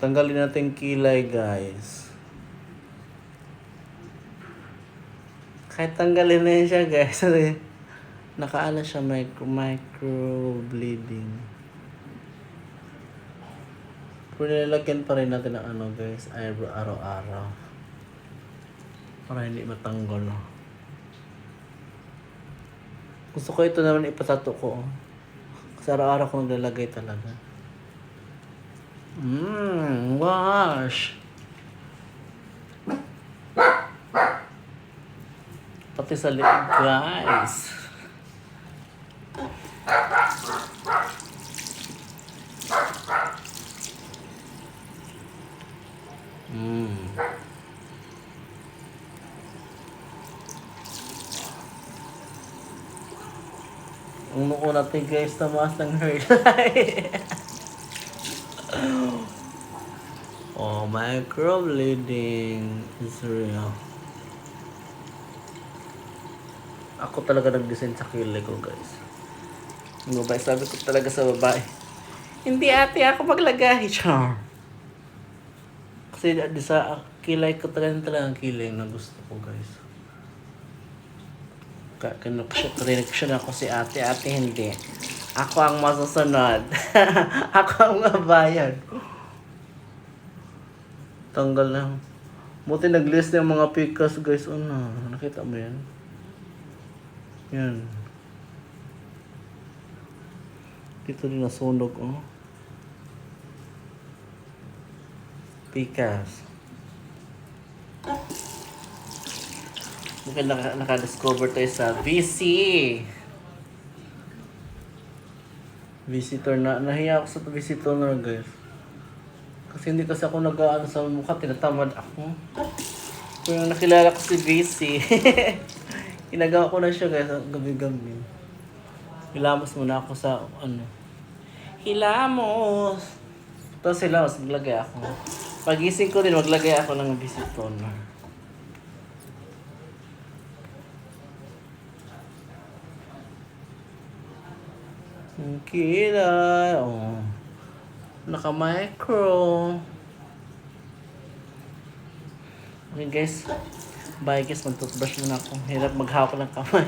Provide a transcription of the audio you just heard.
Tanggalin natin kilay, guys. Kahit tanggalin na yun siya, guys. Nakaala siya micro bleeding. Pero nilalagyan pa rin natin ng ano, guys, eyebrow araw-araw. Para hindi matanggal. Gusto ko ito naman ipatato ko. Kasi araw-araw ko naglalagay talaga. Wash! Pati sa liig, guys. Ang noo natin, guys, tamaas ng hairline. Oh, microbleeding is real. Ako talaga nag-design sa kilay ko, guys. Yung babae, sabi ko talaga sa babae, hindi ate ako maglagay. Char. Kasi sa kilay ko talaga ang kilay na gusto ko, guys. Karinig siya na ako si ate. Ate, hindi. Ako ang masusunod. Ako ang mabayad. Tanggal na. Buti nag-list na yung mga pikas, guys. Ano? Nakita mo yan? Yan. Dito din nasunog, oh. Pikas. Mungkin naka-discover tayo sa VC. Visitor na. Nahiya ako sa visitor na, guys. Kasi hindi kasi ako nag-ano sa mukha. Tinatamad ako. Kung nakilala ko si VC. Inagawa ko na siya, guys. Gabi-gabi. Hilamos muna ako sa ano. Hilamos! Tapos hilamos, maglagay ako. Pagising ko din, maglagay ako ng visitor na. Kilay. Oh. Naka-micro. Okay, guys. Bye, guys. Mag-toothbrush muna ako. Hirap maghawak ng kamay.